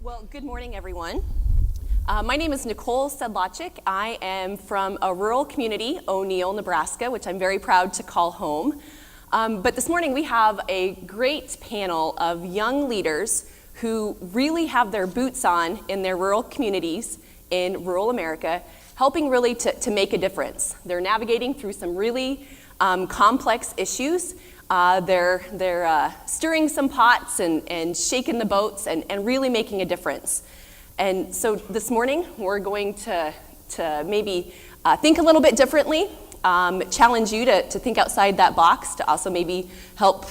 Well, good morning, everyone. My name is Nicole Sedlacek. I am from a rural community, O'Neill, Nebraska, which I'm very proud to call home. But this morning we have a great panel of young leaders who really have their boots on in their rural communities in rural America, helping really to make a difference. They're navigating through some really complex issues. They're stirring some pots and shaking the boats and really making a difference. And so this morning we're going to maybe think a little bit differently, challenge you to think outside that box, to also maybe help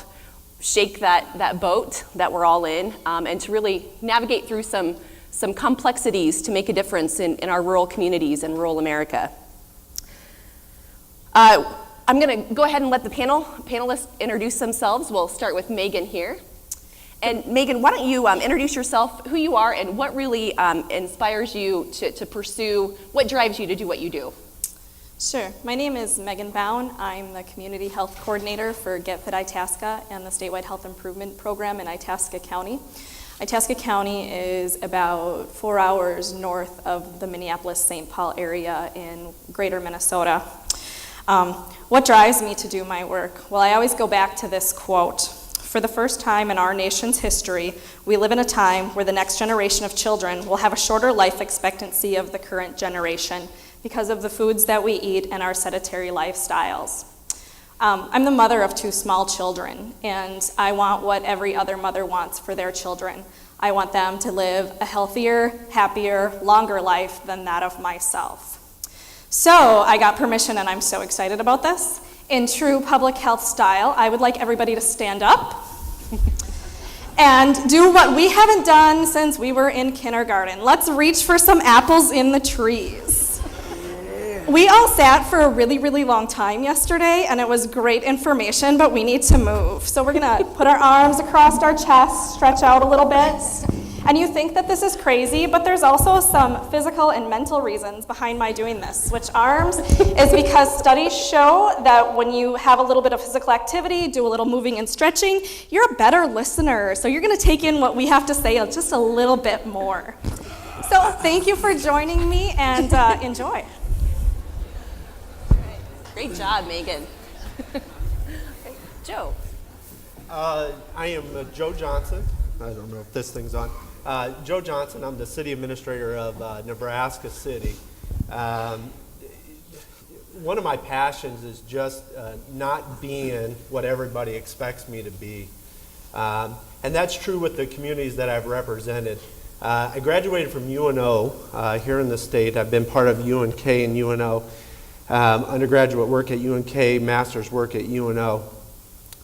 shake that boat that we're all in, and to really navigate through some complexities to make a difference in our rural communities in rural America. I'm going to go ahead and let the panelists introduce themselves. We'll start with Meghan here. And Meghan, why don't you introduce yourself, who you are, and what really inspires you to pursue, what drives you to do what you do? Sure. My name is Meghan Bown. I'm the Community Health Coordinator for Get Fit Itasca and the Statewide Health Improvement Program in Itasca County. Itasca County is about 4 hours north of the Minneapolis-St. Paul area in greater Minnesota. What drives me to do my work? Well, I always go back to this quote. For the first time in our nation's history, we live in a time where the next generation of children will have a shorter life expectancy of the current generation because of the foods that we eat and our sedentary lifestyles. I'm the mother of 2 small children, and I want what every other mother wants for their children. I want them to live a healthier, happier, longer life than that of myself. So I got permission, and I'm so excited about this. In true public health style, I would like everybody to stand up and do what we haven't done since we were in kindergarten. Let's reach for some apples in the trees. We all sat for a really, really long time yesterday, and it was great information, but we need to move. So we're gonna put our arms across our chest, stretch out a little bit. And you think that this is crazy, but there's also some physical and mental reasons behind my doing this. Switch arms is because studies show that when you have a little bit of physical activity, do a little moving and stretching, you're a better listener. So you're gonna take in what we have to say just a little bit more. So thank you for joining me, and enjoy. Great job, Meghan. Joe. I am Joe Johnson. I don't know if this thing's on. Joe Johnson. I'm the city administrator of Nebraska City. One of my passions is just not being what everybody expects me to be. And that's true with the communities that I've represented. I graduated from UNO here in the state. I've been part of UNK and UNO. Undergraduate work at UNK, master's work at UNO.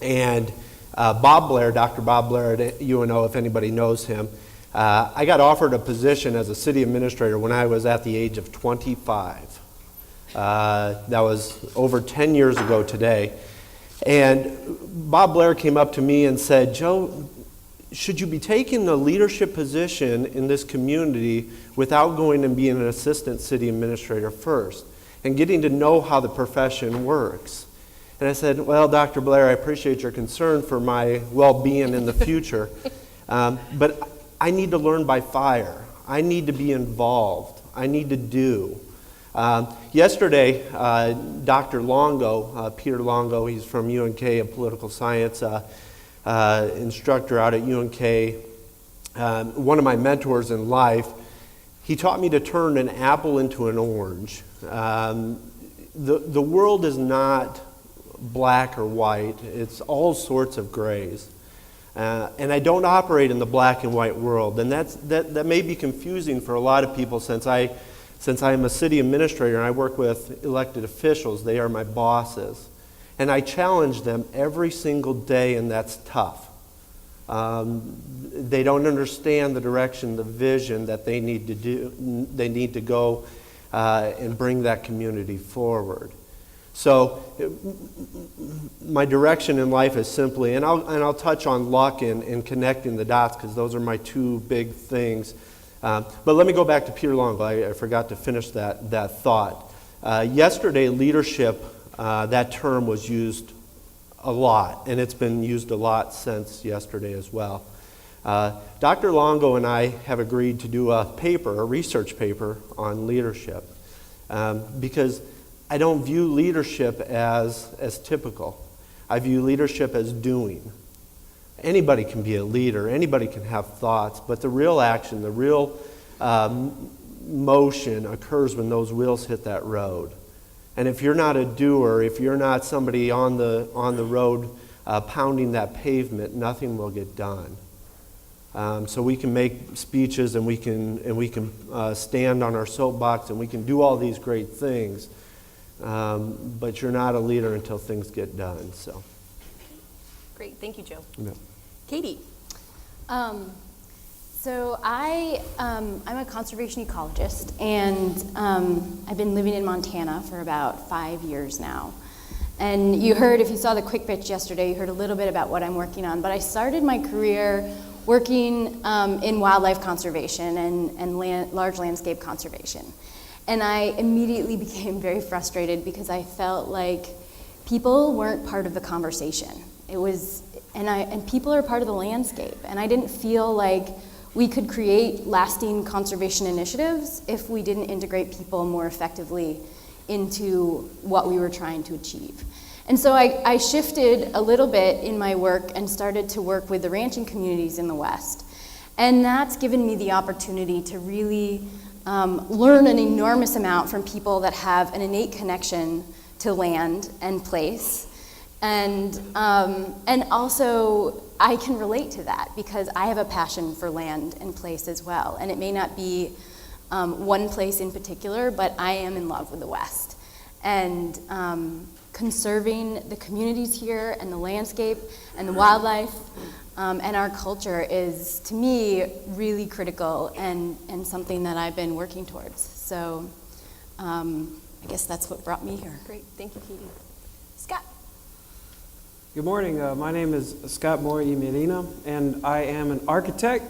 And Bob Blair, Dr. Bob Blair at UNO, if anybody knows him, I got offered a position as a city administrator when I was at the age of 25. That was over 10 years ago today. And Bob Blair came up to me and said, Joe, should you be taking a leadership position in this community without going and being an assistant city administrator first and getting to know how the profession works? And I said, well, Dr. Blair, I appreciate your concern for my well-being in the future, but I need to learn by fire. I need to be involved. I need to do. Yesterday, Dr. Longo, Peter Longo, he's from UNK, a political science instructor out at UNK, one of my mentors in life, he taught me to turn an apple into an orange. The world is not black or white. It's all sorts of grays. And I don't operate in the black and white world. And that may be confusing for a lot of people since I am a city administrator and I work with elected officials. They are my bosses. And I challenge them every single day, and that's tough. They don't understand the direction, the vision that they need to do. They need to go and bring that community forward. So my direction in life is simply, and I'll touch on luck and connecting the dots because those are my 2 big things. But let me go back to Peter Longo. I forgot to finish that thought. Yesterday, leadership, that term was used a lot, and it's been used a lot since yesterday as well. Dr. Longo and I have agreed to do a research paper on leadership, because I don't view leadership as typical. I view leadership as doing. Anybody can be a leader, anybody can have thoughts, but the real action, the real motion occurs when those wheels hit that road. And if you're not a doer, if you're not somebody on the road pounding that pavement, nothing will get done. So we can make speeches and we can stand on our soapbox and we can do all these great things, but you're not a leader until things get done. So. Great, thank you, Joe. Yeah. Katie. So I'm a conservation ecologist, and I've been living in Montana for about 5 years now. And you heard, if you saw the quick pitch yesterday, you heard a little bit about what I'm working on. But I started my career working in wildlife conservation and large landscape conservation. And I immediately became very frustrated because I felt like people weren't part of the conversation. And people are part of the landscape, and I didn't feel like we could create lasting conservation initiatives if we didn't integrate people more effectively into what we were trying to achieve. And so I shifted a little bit in my work and started to work with the ranching communities in the West. And that's given me the opportunity to really learn an enormous amount from people that have an innate connection to land and place. And also, I can relate to that because I have a passion for land and place as well. And it may not be one place in particular, but I am in love with the West. And conserving the communities here and the landscape and the wildlife and our culture is, to me, really critical and something that I've been working towards. So I guess that's what brought me here. Great, thank you, Katie. Scott. Good morning. My name is Scott Medina, and I am an architect.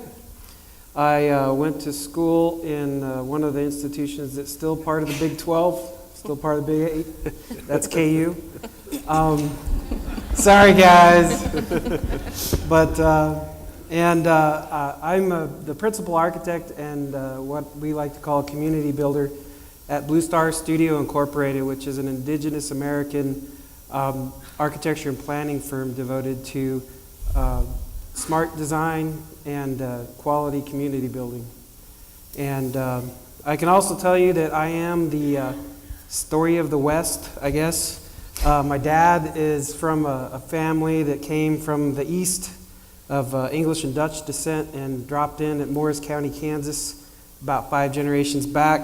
I went to school in one of the institutions that's still part of the Big 12, still part of the Big 8. That's KU. Sorry, guys. But I'm the principal architect and what we like to call a community builder at Blue Star Studio Incorporated, which is an indigenous American architecture and planning firm devoted to smart design and quality community building. And I can also tell you that I am the story of the West, I guess. My dad is from a family that came from the east of English and Dutch descent and dropped in at Morris County, Kansas about 5 generations back.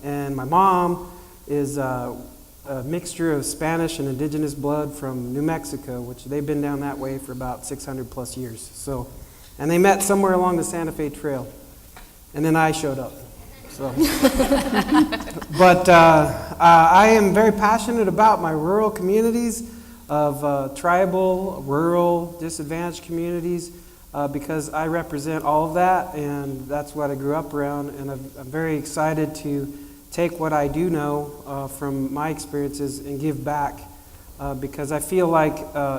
And my mom is a mixture of Spanish and indigenous blood from New Mexico, which they've been down that way for about 600 plus years. So, and they met somewhere along the Santa Fe Trail, and then I showed up. So, but I am very passionate about my rural communities of tribal, rural, disadvantaged communities because I represent all of that, and that's what I grew up around, and I'm very excited to take what I do know from my experiences and give back because I feel like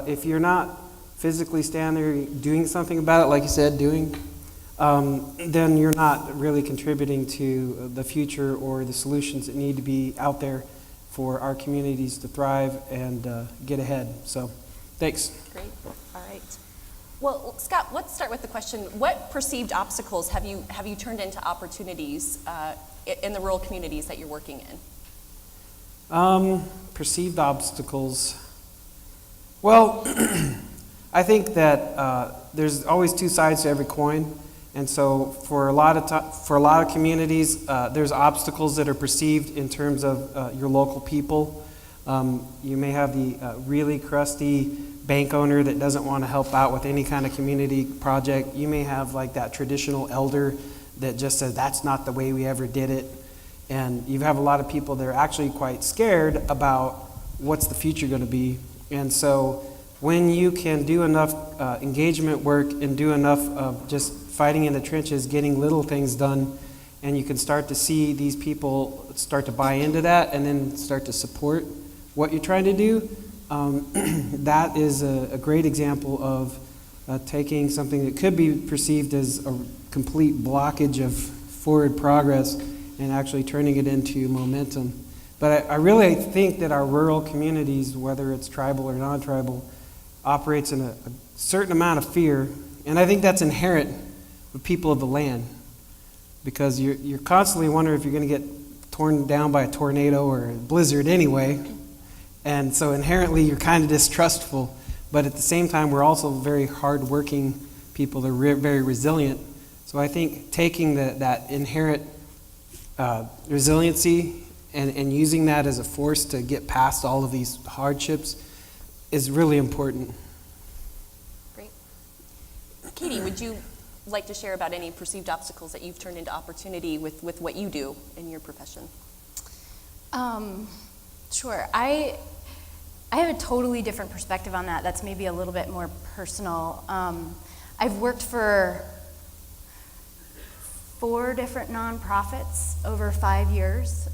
if you're not physically standing there doing something about it, like you said, then you're not really contributing to the future or the solutions that need to be out there for our communities to thrive and get ahead. So, thanks. Great. All right. Well, Scott, let's start with the question: what perceived obstacles have you turned into opportunities in the rural communities that you're working in? Perceived obstacles. Well, I think that there's always two sides to every coin, and so for a lot of communities, there's obstacles that are perceived in terms of your local people. You may have the really crusty bank owner that doesn't want to help out with any kind of community project. You may have like that traditional elder that just says that's not the way we ever did it. And you have a lot of people that are actually quite scared about what's the future going to be. And so when you can do enough engagement work and do enough of just fighting in the trenches, getting little things done, and you can start to see these people start to buy into that and then start to support what you're trying to do, that is a great example of taking something that could be perceived as a complete blockage of forward progress and actually turning it into momentum. But I really think that our rural communities, whether it's tribal or non-tribal, operates in a certain amount of fear, and I think that's inherent with people of the land, because you're constantly wondering if you're going to get torn down by a tornado or a blizzard anyway, and so inherently you're kind of distrustful, but at the same time we're also very hard-working people. They're very resilient. So I think taking that inherent resiliency and using that as a force to get past all of these hardships is really important. Great. Katie, would you like to share about any perceived obstacles that you've turned into opportunity with what you do in your profession? Sure. I have a totally different perspective on that. That's maybe a little bit more personal. I've worked for 4 different nonprofits over 5 years,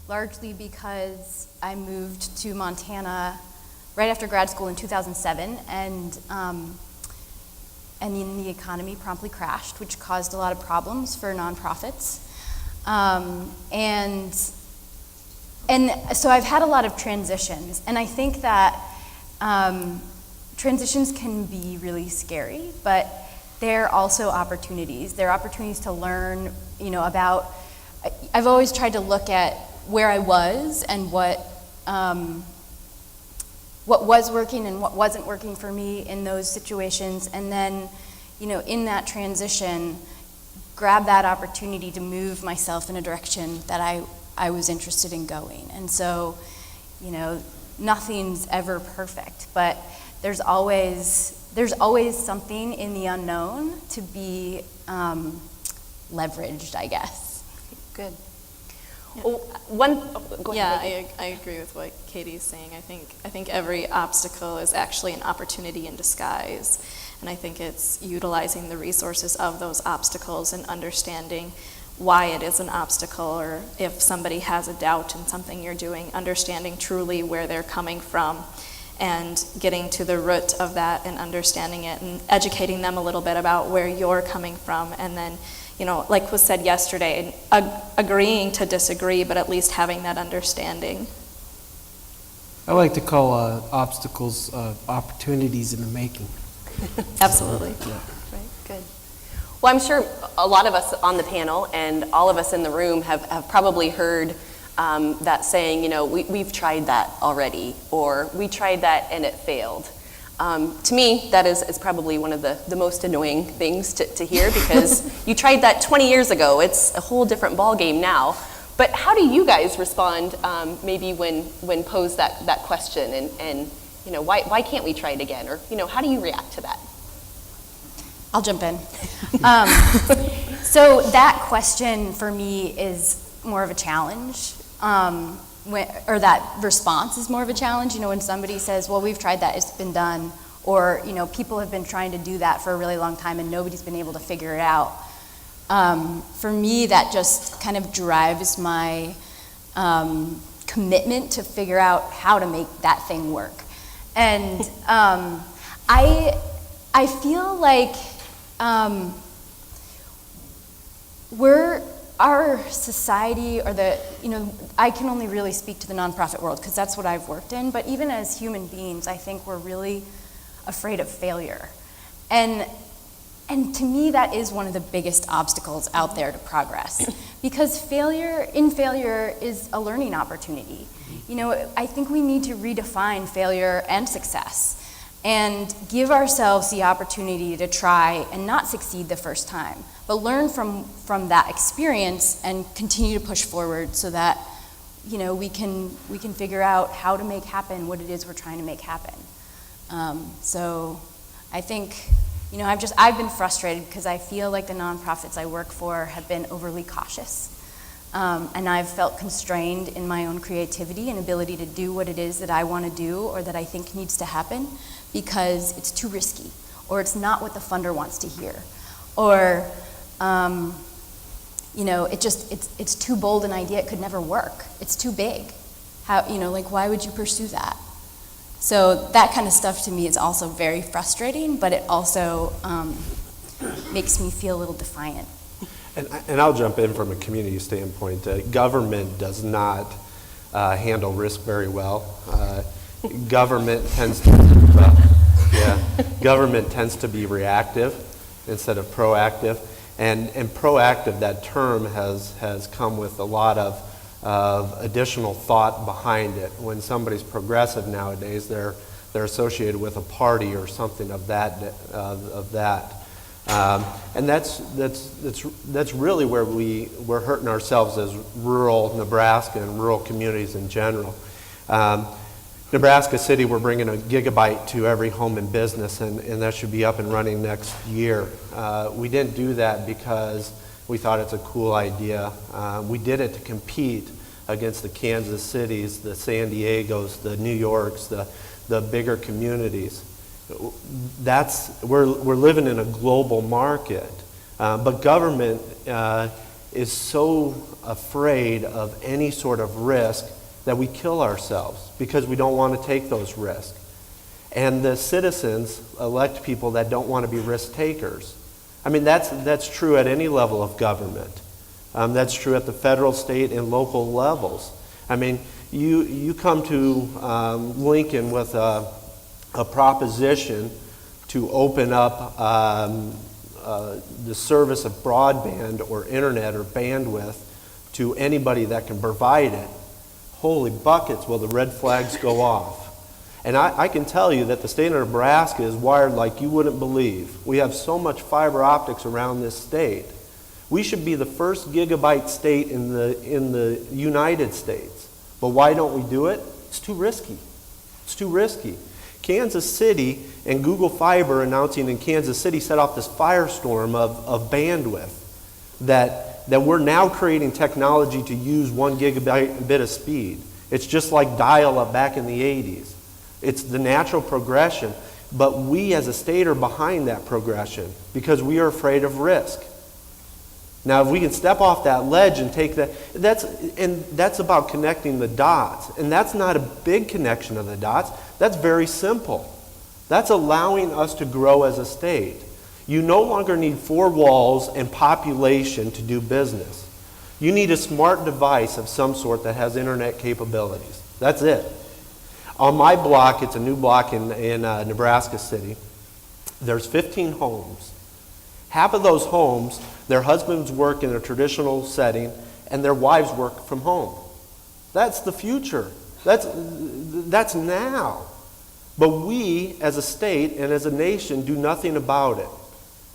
largely because I moved to Montana right after grad school in 2007, and then the economy promptly crashed, which caused a lot of problems for nonprofits. And so I've had a lot of transitions, and I think that transitions can be really scary, but they're also opportunities. They're opportunities to learn, about. I've always tried to look at where I was and what was working and what wasn't working for me in those situations, and then, in that transition, grab that opportunity to move myself in a direction that I was interested in going. And so, nothing's ever perfect, but there's always something in the unknown to be leveraged, I guess. Good. Yeah. Well, go ahead. Yeah, I agree with what Katie's saying. I think every obstacle is actually an opportunity in disguise, and I think it's utilizing the resources of those obstacles and understanding why it is an obstacle, or if somebody has a doubt in something you're doing, understanding truly where they're coming from and getting to the root of that and understanding it and educating them a little bit about where you're coming from, and then, like was said yesterday, agreeing to disagree, but at least having that understanding. I like to call obstacles opportunities in the making. Absolutely. Yeah. Right, good. Well, I'm sure a lot of us on the panel and all of us in the room have probably heard that saying, we've tried that already, or we tried that and it failed. To me, that is probably one of the most annoying things to hear, because you tried that 20 years ago. It's a whole different ballgame now. But how do you guys respond maybe when posed that question, and why can't we try it again? Or, how do you react to that? I'll jump in. So that question for me is more of a challenge. Or that response is more of a challenge, when somebody says, well, we've tried that, it's been done, or, people have been trying to do that for a really long time and nobody's been able to figure it out. For me, that just kind of drives my commitment to figure out how to make that thing work. And I feel like our society, or I can only really speak to the nonprofit world because that's what I've worked in, but even as human beings, I think we're really afraid of failure. And to me, that is one of the biggest obstacles out there to progress, because failure is a learning opportunity. I think we need to redefine failure and success and give ourselves the opportunity to try and not succeed the first time, but learn from that experience and continue to push forward so that we can figure out how to make happen what it is we're trying to make happen. So I think I've been frustrated because I feel like the nonprofits I work for have been overly cautious, and I've felt constrained in my own creativity and ability to do what it is that I want to do or that I think needs to happen, because it's too risky, or it's not what the funder wants to hear, or it's too bold an idea, it could never work. It's too big. Why would you pursue that? So that kind of stuff to me is also very frustrating, but it also makes me feel a little defiant. And I'll jump in from a community standpoint. Government does not handle risk very well. Government tends to government tends to be reactive instead of proactive. And proactive, that term has come with a lot of additional thought behind it. When somebody's progressive nowadays, they're associated with a party or something of that. And that's really where we're hurting ourselves as rural Nebraska and rural communities in general. Nebraska City, we're bringing a gigabyte to every home and business, and that should be up and running next year. We didn't do that because we thought it's a cool idea. We did it to compete against the Kansas Cities, the San Diegos, the New Yorks, the bigger communities. We're living in a global market, but government is so afraid of any sort of risk that we kill ourselves because we don't want to take those risks. And the citizens elect people that don't want to be risk takers. I mean, that's true at any level of government. That's true at the federal, state, and local levels. I mean, you come to Lincoln with a proposition to open up the service of broadband or internet or bandwidth to anybody that can provide it. Holy buckets, will the red flags go off. And I can tell you that the state of Nebraska is wired like you wouldn't believe. We have so much fiber optics around this state. We should be the first gigabyte state in the United States. But why don't we do it? It's too risky. It's too risky. Kansas City and Google Fiber announcing in Kansas City set off this firestorm of bandwidth that we're now creating technology to use 1 gigabit of speed. It's just like dial-up back in the 80s. It's the natural progression, but we as a state are behind that progression because we are afraid of risk. Now, if we can step off that ledge and take that's about connecting the dots. And that's not a big connection of the dots. That's very simple. That's allowing us to grow as a state. You no longer need 4 walls and population to do business. You need a smart device of some sort that has internet capabilities. That's it. On my block, it's a new block in Nebraska City, there's 15 homes. Half of those homes, their husbands work in a traditional setting and their wives work from home. That's the future. That's now. But we, as a state and as a nation, do nothing about it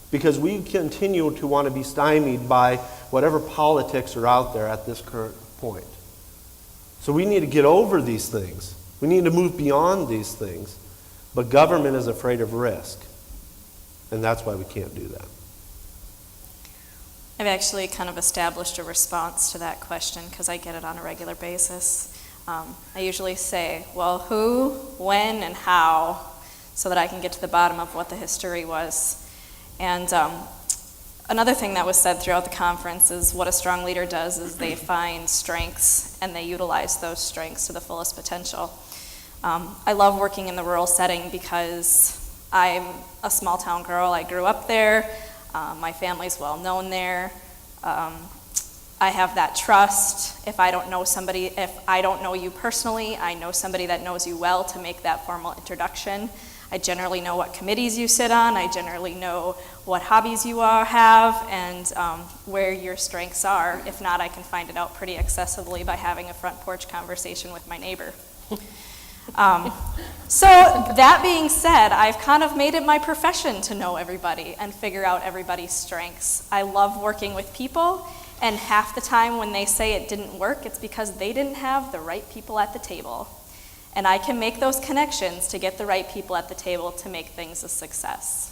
because we continue to want to be stymied by whatever politics are out there at this current point. So we need to get over these things. We need to move beyond these things. But government is afraid of risk, and that's why we can't do that. I've actually kind of established a response to that question because I get it on a regular basis. I usually say, well, who, when, and how, so that I can get to the bottom of what the history was. And another thing that was said throughout the conference is what a strong leader does is they find strengths and they utilize those strengths to the fullest potential. I love working in the rural setting because I'm a small town girl. I grew up there. My family's well known there. I have that trust. If I don't know you personally, I know somebody that knows you well to make that formal introduction. I generally know what committees you sit on. I generally know what hobbies you have and where your strengths are. If not, I can find it out pretty accessibly by having a front porch conversation with my neighbor. So that being said, I've kind of made it my profession to know everybody and figure out everybody's strengths. I love working with people, and half the time when they say it didn't work, it's because they didn't have the right people at the table. And I can make those connections to get the right people at the table to make things a success.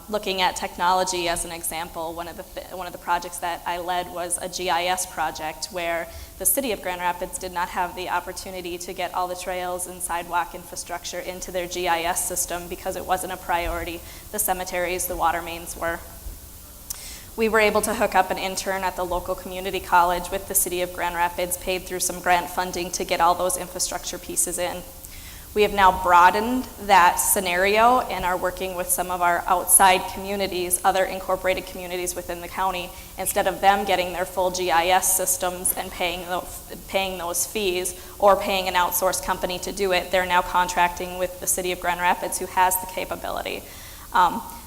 Looking at technology as an example, one of the projects that I led was a GIS project where the city of Grand Rapids did not have the opportunity to get all the trails and sidewalk infrastructure into their GIS system because it wasn't a priority. The cemeteries, the water mains were. We were able to hook up an intern at the local community college with the city of Grand Rapids, paid through some grant funding to get all those infrastructure pieces in. We have now broadened that scenario and are working with some of our outside communities, other incorporated communities within the county. Instead of them getting their full GIS systems and paying those fees or paying an outsourced company to do it, they're now contracting with the city of Grand Rapids, who has the capability.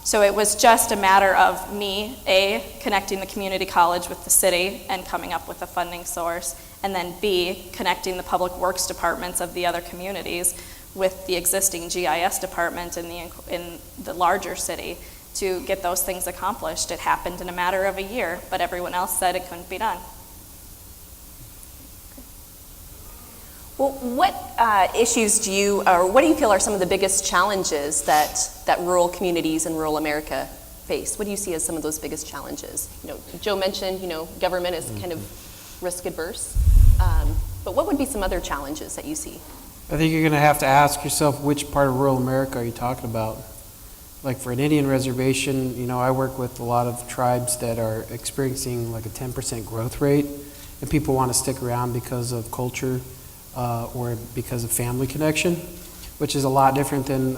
So it was just a matter of me, A, connecting the community college with the city and coming up with a funding source, and then B, connecting the public works departments of the other communities with the existing GIS department in the larger city to get those things accomplished. It happened in a matter of a year, but everyone else said it couldn't be done. Well, what issues do you, or what do you feel are some of the biggest challenges that rural communities in rural America face? What do you see as some of those biggest challenges? You know, Joe mentioned, you know, government is kind of risk adverse, but what would be some other challenges that you see? I think you're going to have to ask yourself, which part of rural America are you talking about? Like for an Indian reservation, you know, I work with a lot of tribes that are experiencing like a 10% growth rate, and people want to stick around because of culture or because of family connection, which is a lot different than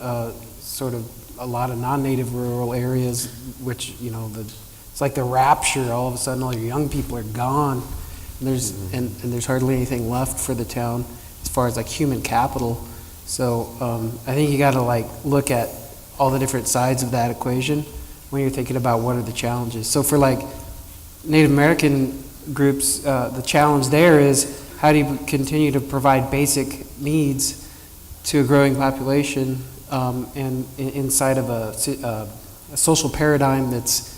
sort of a lot of non-native rural areas, which, you know, it's like the rapture. All of a sudden, all your young people are gone, and there's hardly anything left for the town as far as like human capital. So I think you got to like look at all the different sides of that equation when you're thinking about what are the challenges. So for like Native American groups, the challenge there is how do you continue to provide basic needs to a growing population and inside of a social paradigm that's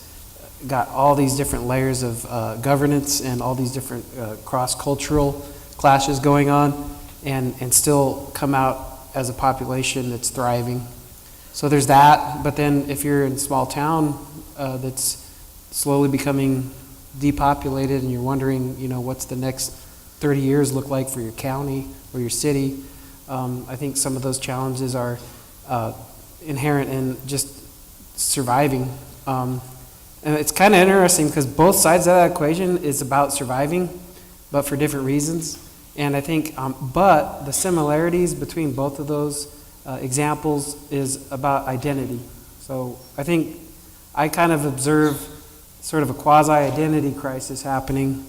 got all these different layers of governance and all these different cross-cultural clashes going on, and still come out as a population that's thriving. So there's that, but then if you're in a small town that's slowly becoming depopulated and you're wondering, you know, what's the next 30 years look like for your county or your city, I think some of those challenges are inherent in just surviving. And it's kind of interesting because both sides of that equation is about surviving, but for different reasons. And I think, but the similarities between both of those examples is about identity. So I think I kind of observe sort of a quasi-identity crisis happening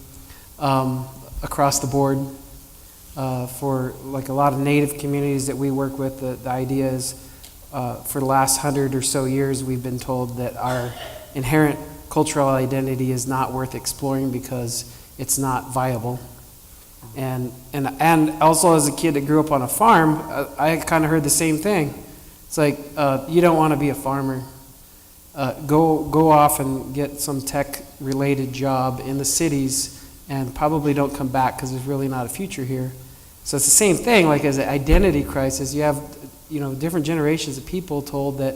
across the board for like a lot of Native communities that we work with. The idea is for the last 100 or so years we've been told that our inherent cultural identity is not worth exploring because it's not viable. And also as a kid that grew up on a farm, I kind of heard the same thing. It's like, you don't want to be a farmer. Go off and get some tech-related job in the cities and probably don't come back because there's really not a future here. So it's the same thing, like as an identity crisis, you have, you know, different generations of people told that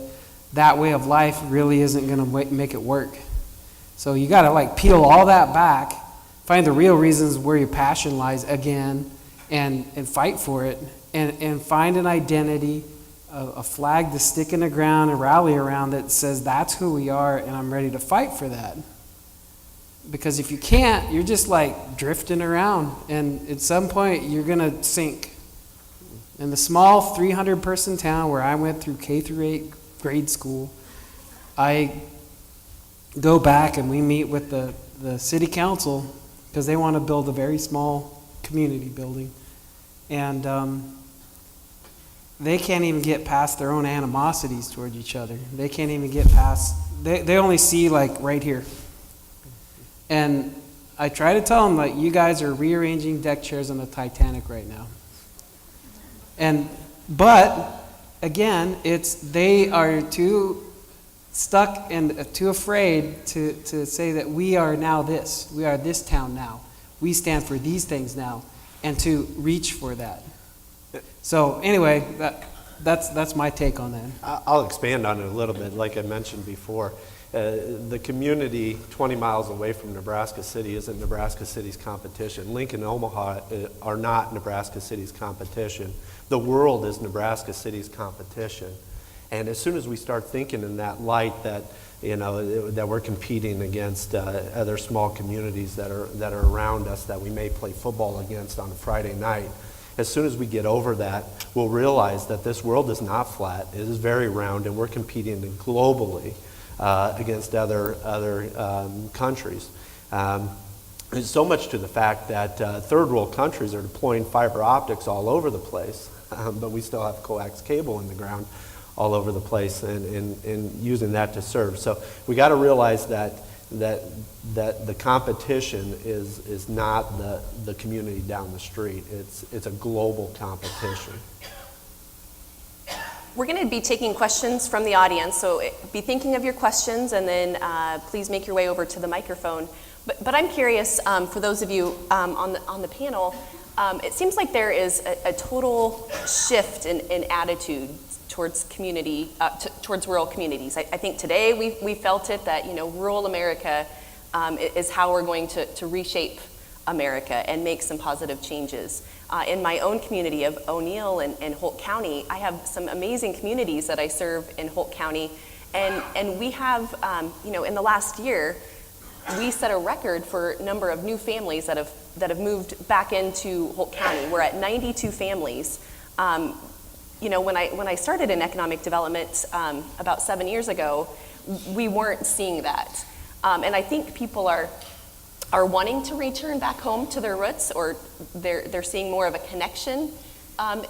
that way of life really isn't going to make it work. So you got to like peel all that back, find the real reasons where your passion lies again, and fight for it, and find an identity, a flag to stick in the ground and rally around that says that's who we are and I'm ready to fight for that. Because if you can't, you're just like drifting around, and at some point you're gonna sink. In the small 300-person town where I went through K through 8 grade school, I go back and we meet with the city council because they want to build a very small community building, and they can't even get past their own animosities toward each other. They can't even get past, they only see like right here. And I try to tell them, like, you guys are rearranging deck chairs on the Titanic right now. But again, they are too stuck and too afraid to say that we are now this. We are this town now. We stand for these things now, and to reach for that. So anyway, that's my take on that. I'll expand on it a little bit. Like I mentioned before, the community 20 miles away from Nebraska City isn't Nebraska City's competition. Lincoln and Omaha are not Nebraska City's competition. The world is Nebraska City's competition. And as soon as we start thinking in that light that, you know, that we're competing against other small communities that are around us that we may play football against on a Friday night, As soon as we get over that, we'll realize that this world is not flat. It is very round, and we're competing globally against other countries. There's so much to the fact that third world countries are deploying fiber optics all over the place, but we still have coax cable in the ground all over the place and using that to serve. So we got to realize that the competition is not the community down the street. It's a global competition. We're going to be taking questions from the audience, so be thinking of your questions, and then please make your way over to the microphone. But I'm curious, for those of you on the panel, it seems like there is a total shift in attitude towards community, towards rural communities. I think today we felt it that rural America is how we're going to reshape America and make some positive changes. In my own community of O'Neill and Holt County, I have some amazing communities that I serve in Holt County, and we have, in the last year, we set a record for number of new families that have moved back into Holt County. We're at 92 families. When I started in economic development about 7 years ago, we weren't seeing that, and I think people are wanting to return back home to their roots, or they're seeing more of a connection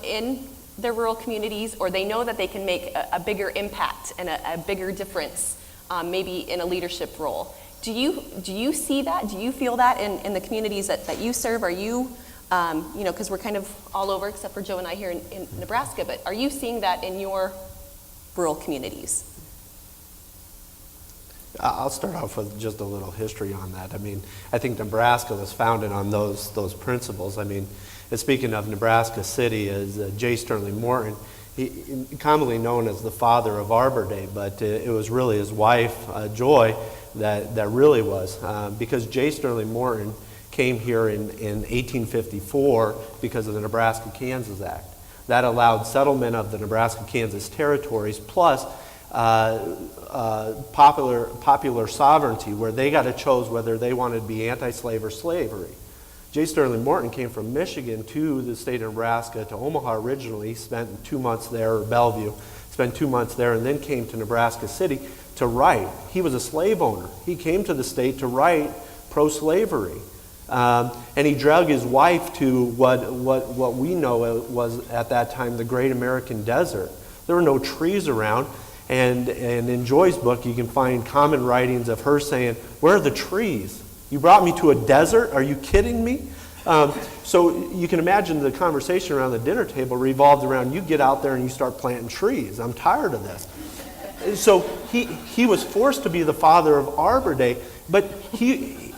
in their rural communities, or they know that they can make a bigger impact and a bigger difference, maybe in a leadership role. Do you see that? Do you feel that in the communities that you serve? Are you, because we're kind of all over, except for Joe and I here in Nebraska, but are you seeing that in your rural communities? I'll start off with just a little history on that. I mean, I think Nebraska was founded on those principles. I mean, speaking of Nebraska City, as J. Sterling Morton, he commonly known as the father of Arbor Day, but it was really his wife, Joy, that really was, because J. Sterling Morton came here in 1854 because of the Nebraska-Kansas Act. That allowed settlement of the Nebraska-Kansas territories, plus popular sovereignty, where they got to choose whether they wanted to be anti-slave or slavery. J. Sterling Morton came from Michigan to the state of Nebraska, to Omaha originally, spent 2 months there, or Bellevue, spent 2 months there, and then came to Nebraska City to write. He was a slave owner. He came to the state to write pro-slavery. And he drug his wife to what we know was at that time the Great American Desert. There were no trees around, and in Joy's book you can find common writings of her saying, "Where are the trees? You brought me to a desert? Are you kidding me?" So you can imagine the conversation around the dinner table revolved around, you get out there and you start planting trees. I'm tired of this. So he was forced to be the father of Arbor Day, but he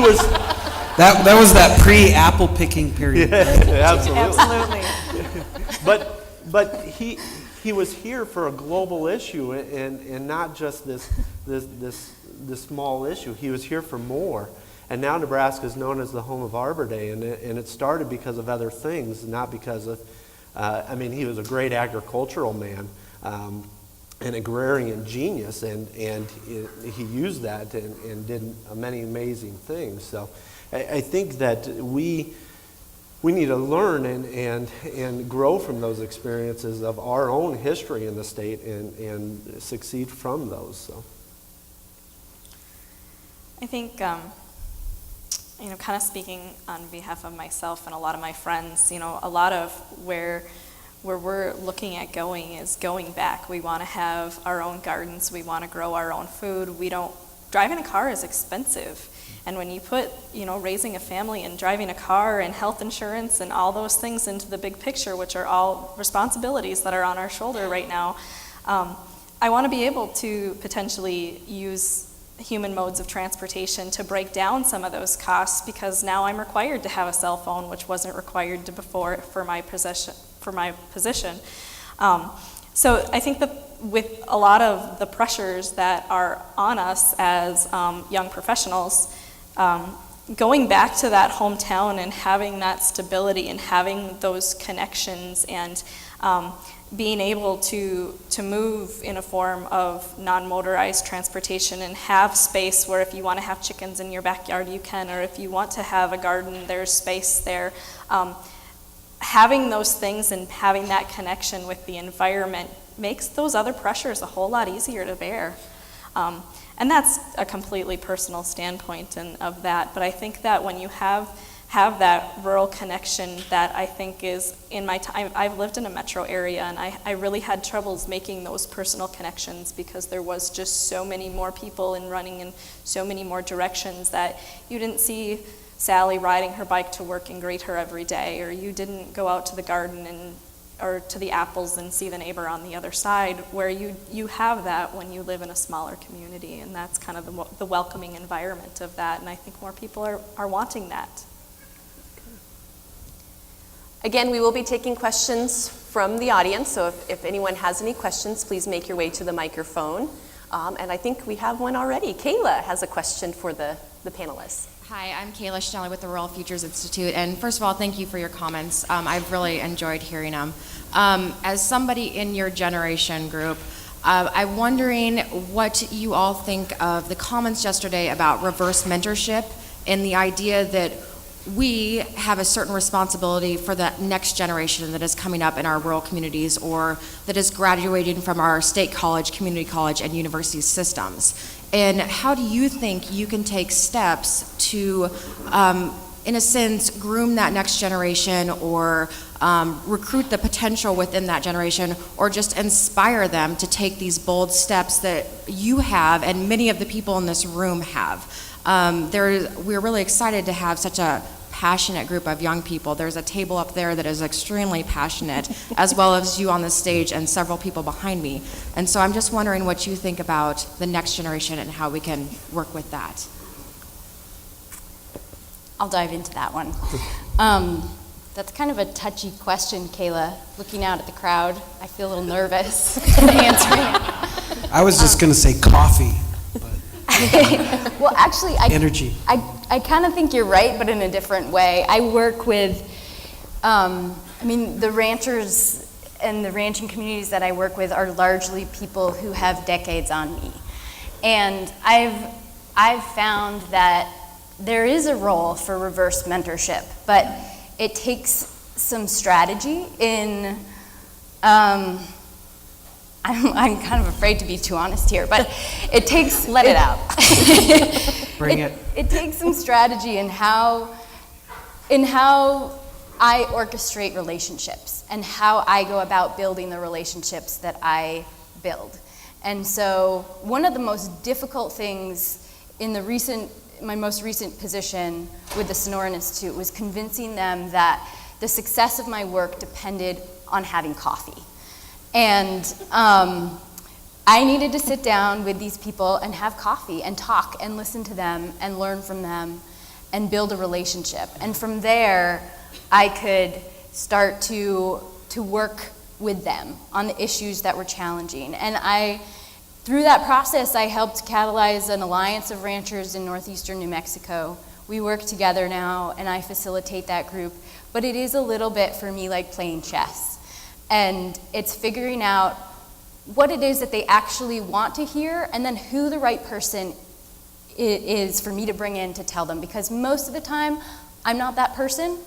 was... That was that pre-apple picking period. Yeah, absolutely. Absolutely. But he was here for a global issue and not just this small issue. He was here for more. And now Nebraska is known as the home of Arbor Day, and it started because of other things, not because of, he was a great agricultural man, an agrarian genius, and he used that and did many amazing things. So I think that we need to learn and grow from those experiences of our own history in the state and succeed from those. So I think, kind of speaking on behalf of myself and a lot of my friends, a lot of where we're looking at going is going back. We want to have our own gardens. We want to grow our own food. Driving a car is expensive. And when you put, raising a family and driving a car and health insurance and all those things into the big picture, which are all responsibilities that are on our shoulder right now, I want to be able to potentially use human modes of transportation to break down some of those costs, because now I'm required to have a cell phone, which wasn't required before for my position. So I think that with a lot of the pressures that are on us as young professionals, going back to that hometown and having that stability and having those connections and being able to move in a form of non-motorized transportation and have space where if you want to have chickens in your backyard you can, or if you want to have a garden, there's space there. having those things and having that connection with the environment makes those other pressures a whole lot easier to bear. And that's a completely personal standpoint of that, but I think that when you have that rural connection that I think is in my time, I've lived in a metro area, and I really had troubles making those personal connections because there was just so many more people and running in so many more directions that you didn't see Sally riding her bike to work and greet her every day, or you didn't go out to the garden or to the apples and see the neighbor on the other side, where you have that when you live in a smaller community, and that's kind of the welcoming environment of that, and I think more people are wanting that. Again, we will be taking questions from the audience, so if anyone has any questions, please make your way to the microphone. And I think we have one already. Kayla has a question for the panelists. Hi, I'm Kayla Schnelly with the Rural Futures Institute, and first of all, thank you for your comments. I've really enjoyed hearing them. As somebody in your generation group, I'm wondering what you all think of the comments yesterday about reverse mentorship and the idea that we have a certain responsibility for the next generation that is coming up in our rural communities or that is graduating from our state college, community college, and university systems. And how do you think you can take steps to, in a sense, groom that next generation or recruit the potential within that generation or just inspire them to take these bold steps that you have and many of the people in this room have? We're really excited to have such a passionate group of young people. There's a table up there that is extremely passionate, as well as you on the stage and several people behind me. And so I'm just wondering what you think about the next generation and how we can work with that. I'll dive into that one. That's kind of a touchy question, Kayla. Looking out at the crowd, I feel a little nervous answering it. I was just going to say coffee. Well, actually, Energy. I kind of think you're right, but in a different way. I work with, the ranchers and the ranching communities that I work with are largely people who have decades on me. And I've found that there is a role for reverse mentorship, but it takes some strategy in, I'm kind of afraid to be too honest here, but it takes... Let it out. Bring it. It takes some strategy in how I orchestrate relationships and how I go about building the relationships that I build. And so one of the most difficult things in my most recent position with the Sonoran Institute was convincing them that the success of my work depended on having coffee. And I needed to sit down with these people and have coffee and talk and listen to them and learn from them and build a relationship. And from there, I could start to work with them on the issues that were challenging. And through that process, I helped catalyze an alliance of ranchers in northeastern New Mexico. We work together now, and I facilitate that group. But it is a little bit for me like playing chess. And it's figuring out what it is that they actually want to hear, and then who the right person is for me to bring in to tell them. Because most of the time, I'm not that person,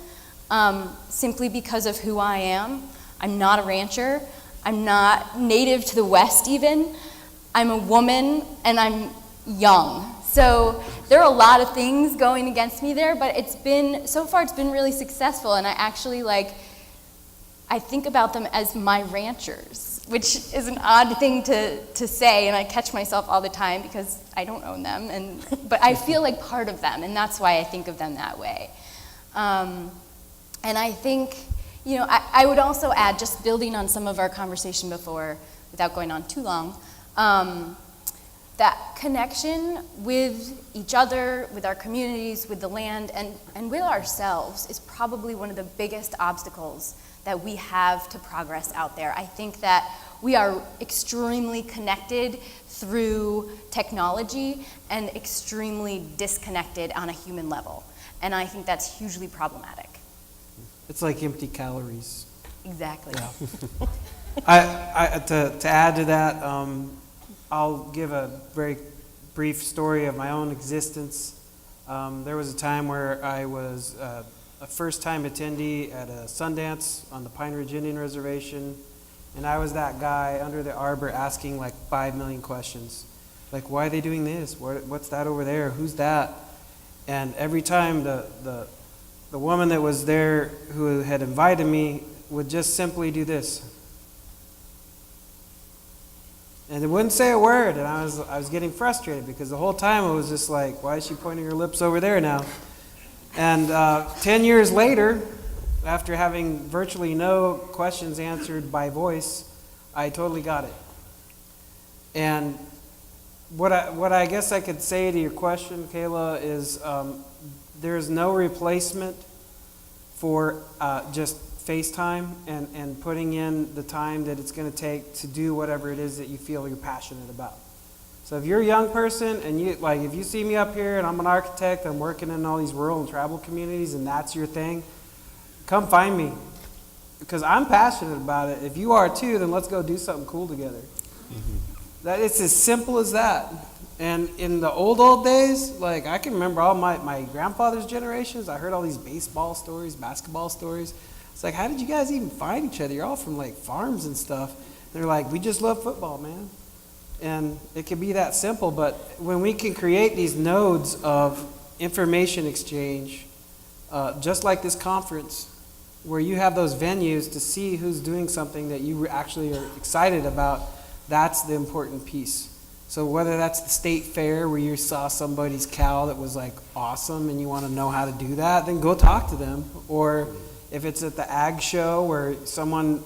simply because of who I am. I'm not a rancher. I'm not native to the West even. I'm a woman, and I'm young. So there are a lot of things going against me there, but so far it's been really successful, and I actually I think about them as my ranchers, which is an odd thing to say, and I catch myself all the time because I don't own them, but I feel like part of them, and that's why I think of them that way. And I think, I would also add, just building on some of our conversation before, without going on too long, that connection with each other, with our communities, with the land, and with ourselves is probably one of the biggest obstacles that we have to progress out there. I think that we are extremely connected through technology and extremely disconnected on a human level. And I think that's hugely problematic. It's like empty calories. Exactly. Yeah. To add to that, I'll give a very brief story of my own existence. There was a time where I was a first-time attendee at a Sundance on the Pine Ridge Indian Reservation, and I was that guy under the arbor asking like 5 million questions. Like, why are they doing this? What's that over there? Who's that? And every time the woman that was there who had invited me would just simply do this. And they wouldn't say a word, and I was getting frustrated because the whole time I was just like, why is she pointing her lips over there now? And 10 years later, after having virtually no questions answered by voice, I totally got it. And what I guess I could say to your question, Kayla, is there's no replacement for just FaceTime and putting in the time that it's going to take to do whatever it is that you feel you're passionate about. So if you're a young person and if you see me up here and I'm an architect, I'm working in all these rural and tribal communities and that's your thing, come find me because I'm passionate about it. If you are too, then let's go do something cool together. That it's as simple as that. And in the old days, like I can remember all my grandfather's generations, I heard all these baseball stories, basketball stories. It's like, how did you guys even find each other? You're all from like farms and stuff. They're like, we just love football, man. And it can be that simple, but when we can create these nodes of information exchange, just like this conference, where you have those venues to see who's doing something that you actually are excited about, that's the important piece. So whether that's the state fair where you saw somebody's cow that was like awesome and you want to know how to do that, then go talk to them. Or if it's at the ag show where someone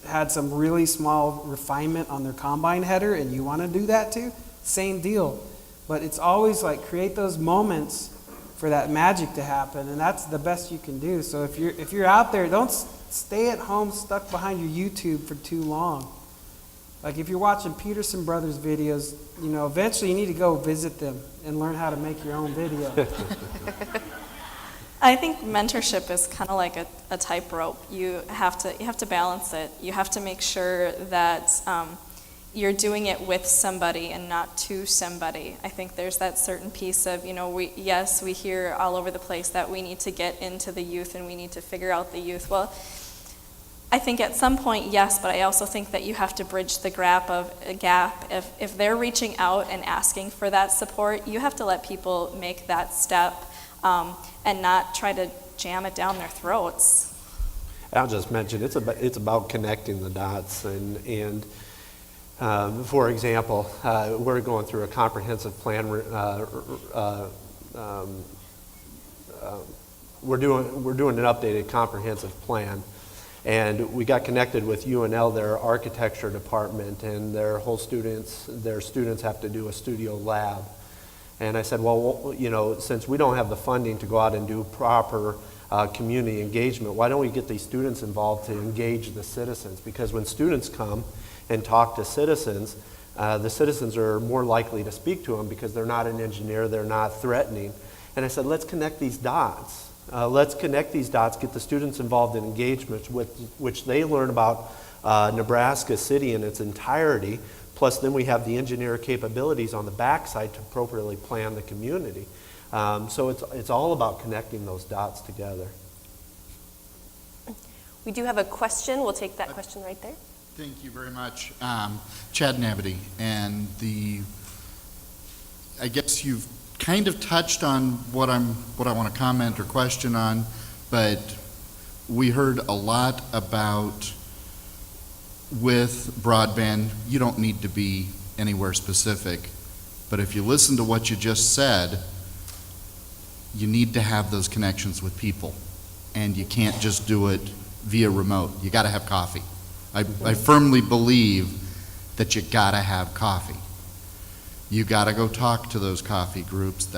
had some really small refinement on their combine header and you want to do that too, same deal. But it's always like create those moments for that magic to happen, and that's the best you can do. So if you're out there, don't stay at home stuck behind your YouTube for too long. Like if you're watching Peterson Brothers videos, eventually you need to go visit them and learn how to make your own video. I think mentorship is kind of like a tightrope. You have to balance it. You have to make sure that you're doing it with somebody and not to somebody. I think there's that certain piece of, we hear all over the place that we need to get into the youth and we need to figure out the youth. Well, I think at some point, yes, but I also think that you have to bridge the gap. If they're reaching out and asking for that support, you have to let people make that step and not try to jam it down their throats. I'll just mention it's about connecting the dots and for example, we're going through a comprehensive plan. We're doing an updated comprehensive plan. And we got connected with UNL, their architecture department, and their students have to do a studio lab. And I said, well, since we don't have the funding to go out and do proper community engagement, why don't we get these students involved to engage the citizens? Because when students come and talk to citizens, the citizens are more likely to speak to them because they're not an engineer, they're not threatening. And I said, let's connect these dots. Get the students involved in engagement, which they learn about Nebraska City in its entirety, plus then we have the engineer capabilities on the backside to appropriately plan the community. So it's all about connecting those dots together. We do have a question. We'll take that question right there. Thank you very much. Chad Nabity, and I guess you've kind of touched on what I want to comment or question on, but we heard a lot about with broadband, you don't need to be anywhere specific, but if you listen to what you just said, you need to have those connections with people, and you can't just do it via remote. You got to have coffee. I firmly believe that you got to have coffee. You got to go talk to those coffee groups.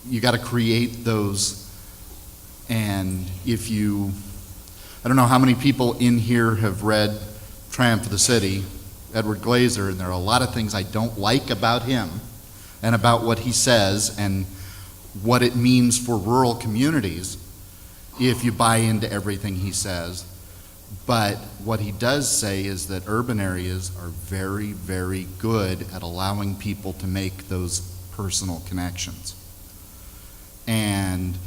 You got to create those. And I don't know how many people in here have read Triumph of the City, Edward Glaser, and there are a lot of things I don't like about him and about what he says and what it means for rural communities if you buy into everything he says. But what he does say is that urban areas are very, very good at allowing people to make those personal connections. And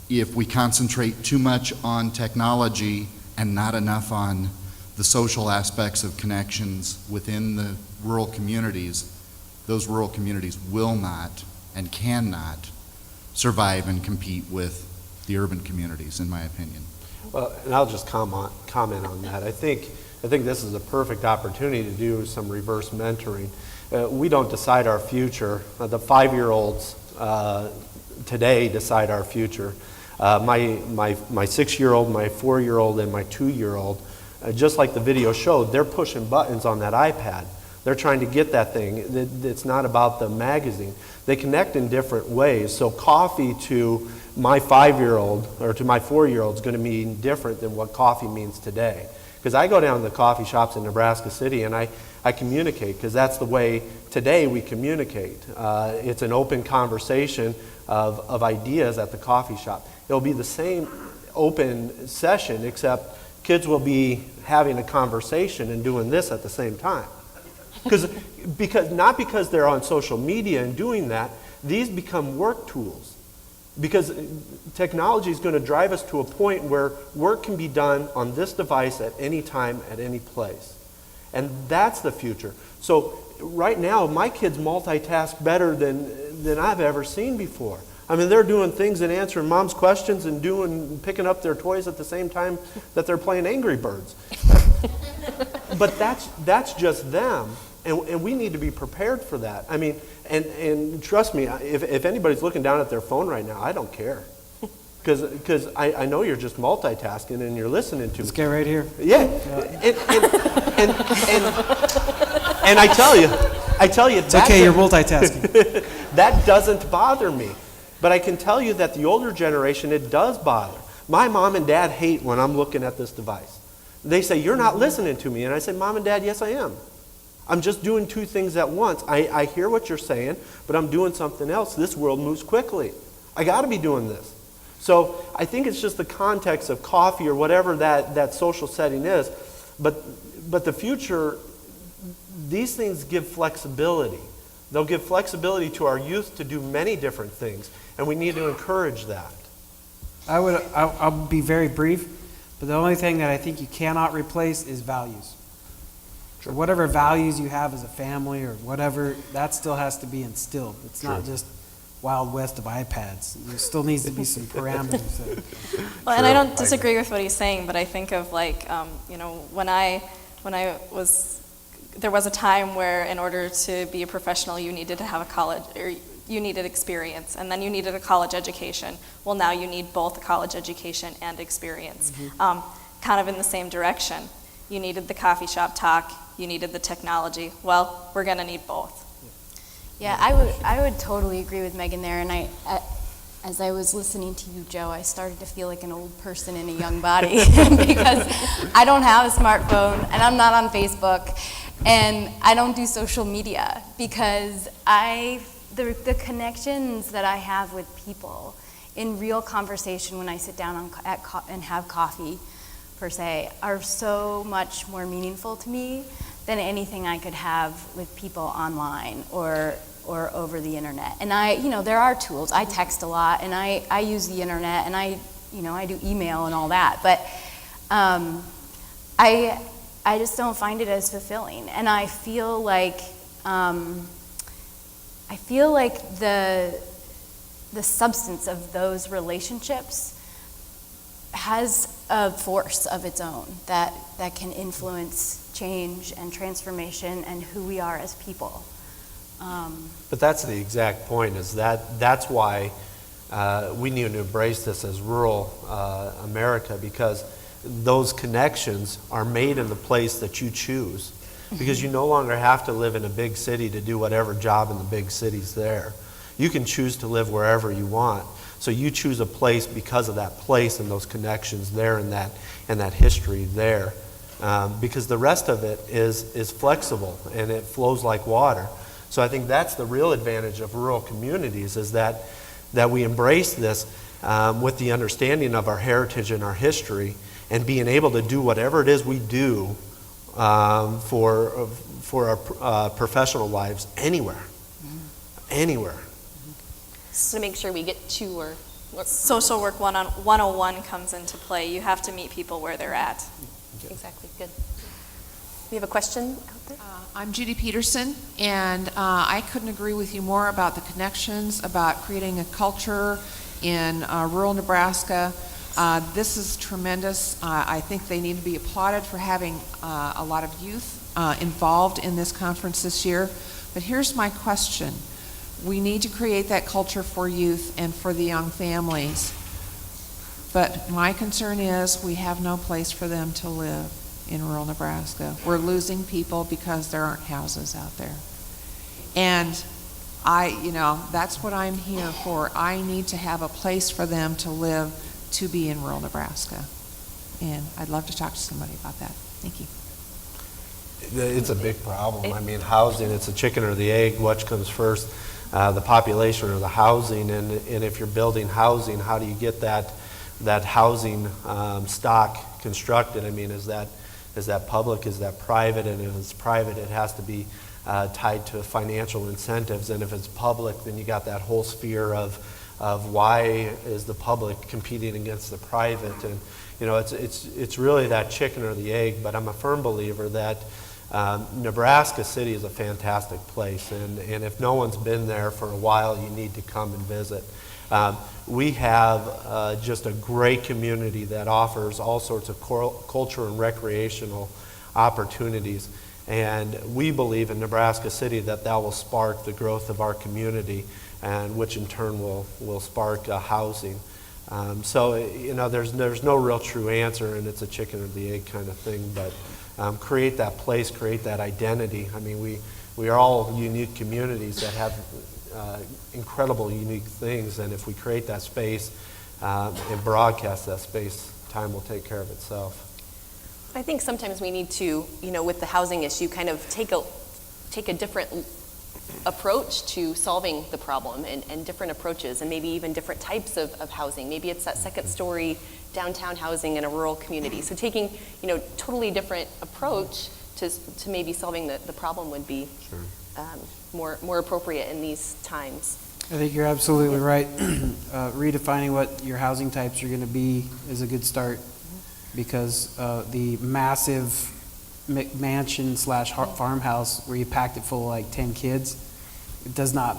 if we concentrate too much on technology and not enough on the social aspects of connections within the rural communities, those rural communities will not and cannot survive and compete with the urban communities, in my opinion. Well, and I'll just comment on that. I think this is a perfect opportunity to do some reverse mentoring. We don't decide our future. The 5-year-olds today decide our future. My 6-year-old, my 4-year-old, and my 2-year-old, just like the video showed, they're pushing buttons on that iPad. They're trying to get that thing. It's not about the magazine. They connect in different ways. So coffee to my 5-year-old or to my 4-year-old is going to mean different than what coffee means today. Because I go down to the coffee shops in Nebraska City and I communicate, because that's the way today we communicate. It's an open conversation of ideas at the coffee shop. It'll be the same open session, except kids will be having a conversation and doing this at the same time. Not because they're on social media and doing that, these become work tools. Because technology is going to drive us to a point where work can be done on this device at any time, at any place. And that's the future. So right now, my kids multitask better than I've ever seen before. I mean, they're doing things and answering mom's questions and picking up their toys at the same time that they're playing Angry Birds. But that's just them. And we need to be prepared for that. I mean, and trust me, if anybody's looking down at their phone right now, I don't care. Because I know you're just multitasking and you're listening to me. Let's get right here. Yeah. And I tell you, It's okay, you're multitasking. that doesn't bother me. But I can tell you that the older generation, it does bother. My mom and dad hate when I'm looking at this device. They say, you're not listening to me. And I say, Mom and Dad, yes, I am. I'm just doing two things at once. I hear what you're saying, but I'm doing something else. This world moves quickly. I got to be doing this. So I think it's just the context of coffee or whatever that social setting is. But the future, these things give flexibility. They'll give flexibility to our youth to do many different things, and we need to encourage that. I'll be very brief, but the only thing that I think you cannot replace is values. Sure. Whatever values you have as a family or whatever, that still has to be instilled. It's not just Wild West of iPads. There still needs to be some parameters there. Well, and I don't disagree with what he's saying, but I think of like, when I was, there was a time where in order to be a professional, you needed to have a college, or you needed experience, and then you needed a college education. Well, now you need both a college education and experience. Kind of in the same direction. You needed the coffee shop talk, you needed the technology. Well, we're gonna need both. Yeah, I would totally agree with Megan there. And as I was listening to you, Joe, I started to feel like an old person in a young body because I don't have a smartphone and I'm not on Facebook and I don't do social media because the connections that I have with people in real conversation when I sit down and have coffee, per se, are so much more meaningful to me than anything I could have with people online or over the internet. And there are tools. I text a lot, and I use the internet, and I do email and all that. But I just don't find it as fulfilling. And I feel like the substance of those relationships has a force of its own that can influence change and transformation and who we are as people. But that's the exact point, is that's why we need to embrace this as rural America, because those connections are made in the place that you choose. Because you no longer have to live in a big city to do whatever job in the big city's there. You can choose to live wherever you want. So you choose a place because of that place and those connections there and that history there. Because the rest of it is flexible and it flows like water. So I think that's the real advantage of rural communities, is that we embrace this with the understanding of our heritage and our history, and being able to do whatever it is we do for our professional lives anywhere. Anywhere. So to make sure we get to Social work 101 comes into play. You have to meet people where they're at. Exactly, good. We have a question out there? I'm Judy Peterson, and I couldn't agree with you more about the connections, about creating a culture in rural Nebraska. This is tremendous. I think they need to be applauded for having a lot of youth involved in this conference this year. But here's my question. We need to create that culture for youth and for the young families. But my concern is we have no place for them to live in rural Nebraska. We're losing people because there aren't houses out there. And that's what I'm here for. I need to have a place for them to live, to be in rural Nebraska. And I'd love to talk to somebody about that. Thank you. It's a big problem. I mean, housing, it's a chicken or the egg, which comes first, the population or the housing, and if you're building housing, how do you get that housing stock constructed? I mean, is that public, is that private? And if it's private, it has to be tied to financial incentives, and if it's public, then you got that whole sphere of why is the public competing against the private, and it's really that chicken or the egg. But I'm a firm believer that Nebraska City is a fantastic place, and if no one's been there for a while, you need to come and visit. We have just a great community that offers all sorts of culture and recreational opportunities, and we believe in Nebraska City that will spark the growth of our community, and which in turn will spark housing. So there's no real true answer, and it's a chicken or the egg kind of thing, but create that place, create that identity. I mean, we are all unique communities that have incredible, unique things, and if we create that space and broadcast that space, time will take care of itself. I think sometimes we need to, with the housing issue, kind of take a different approach to solving the problem, and different approaches, and maybe even different types of housing. Maybe it's that second story downtown housing in a rural community. So taking, totally different approach to maybe solving the problem would be Sure. More appropriate in these times. I think you're absolutely right. Redefining what your housing types are going to be is a good start, because the massive mansion / farmhouse where you packed it full of like 10 kids, it does not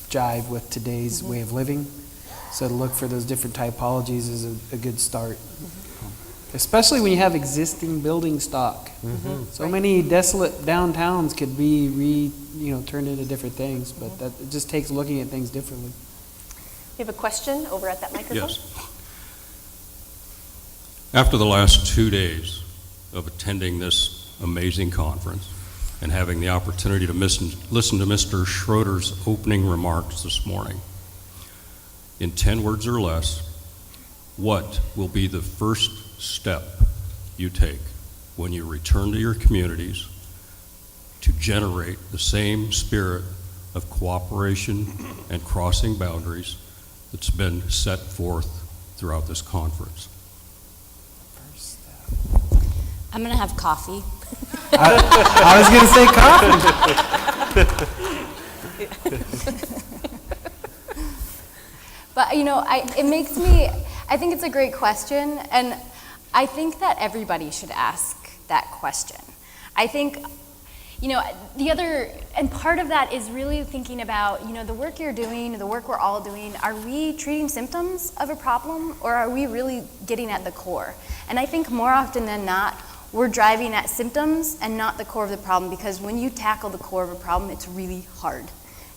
jive with today's way of living. So to look for those different typologies is a good start. Especially when you have existing building stock. So many desolate downtowns could be turned into different things, but it just takes looking at things differently. You have a question over at that microphone? Yes. After the last 2 days of attending this amazing conference and having the opportunity to listen to Mr. Schroeder's opening remarks this morning, in 10 words or less, what will be the first step you take when you return to your communities to generate the same spirit of cooperation and crossing boundaries that's been set forth throughout this conference? I'm going to have coffee. I was going to say coffee. But, I think it's a great question, and I think that everybody should ask that question. I think, and part of that is really thinking about, the work you're doing, the work we're all doing, are we treating symptoms of a problem, or are we really getting at the core? And I think more often than not, we're driving at symptoms and not the core of the problem, because when you tackle the core of a problem, it's really hard.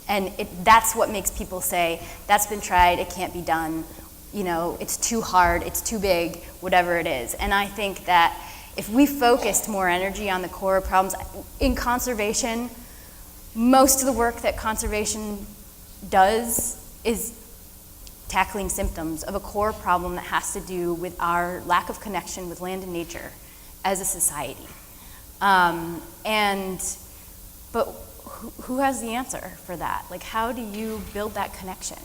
And that's what makes people say, that's been tried, it can't be done, it's too hard, it's too big, whatever it is. And I think that if we focused more energy on the core of problems, in conservation, most of the work that conservation does is tackling symptoms of a core problem that has to do with our lack of connection with land and nature as a society. But who has the answer for that? Like, how do you build that connection?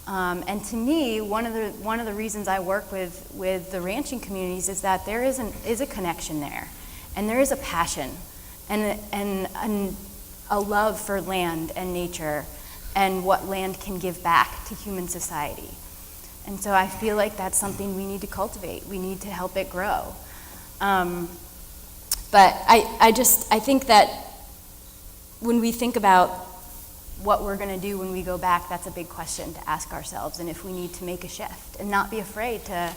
And to me, one of the reasons I work with the ranching communities is that there is a connection there, and there is a passion, and a love for land and nature, and what land can give back to human society. And so I feel like that's something we need to cultivate. We need to help it grow. But I think that when we think about what we're going to do when we go back, that's a big question to ask ourselves, and if we need to make a shift and not be afraid to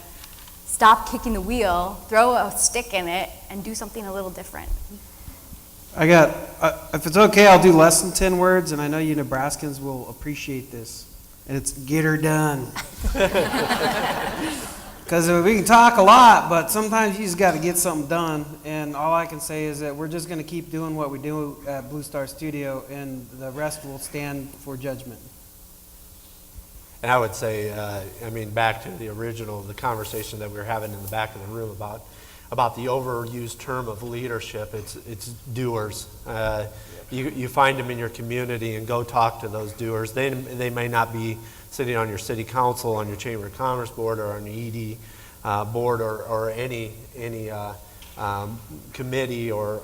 stop kicking the wheel, throw a stick in it, and do something a little different. If it's okay, I'll do less than 10 words, and I know you Nebraskans will appreciate this. And it's get her done. Because we can talk a lot, but sometimes you just got to get something done. And all I can say is that we're just going to keep doing what we do at Blue Star Studio, and the rest will stand for judgment. And I would say, back to the conversation that we were having in the back of the room about the overused term of leadership. It's doers. You find them in your community and go talk to those doers. They may not be sitting on your city council, on your Chamber of Commerce board, or on the ED board, or any committee or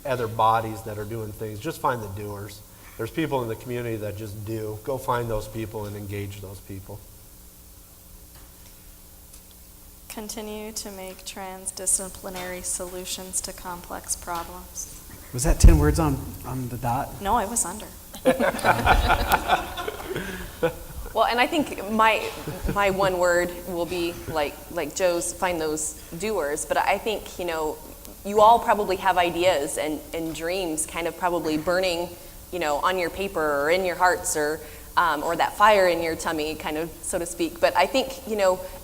other bodies that are doing things. Just find the doers. There's people in the community that just do. Go find those people and engage those people. Continue to make transdisciplinary solutions to complex problems. Was that 10 words on the dot? No, I was under. Well, and I think my one word will be like Joe's, find those doers. But I think, you all probably have ideas and dreams kind of probably burning, on your paper or in your hearts, or that fire in your tummy, kind of, so to speak. But I think,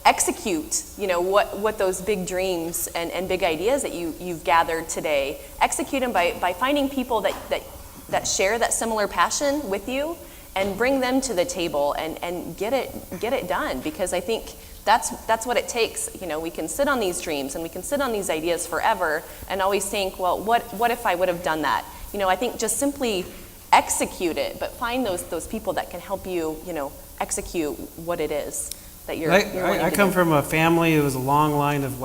execute, what those big dreams and big ideas that you've gathered today, execute them by finding people that share that similar passion with you, and bring them to the table and get it done. Because I think that's what it takes. We can sit on these dreams and we can sit on these ideas forever and always think, well, what if I would have done that? I think just simply execute it, but find those people that can help you, execute what it is that you're wanting I to come do. from a family. It was a long line of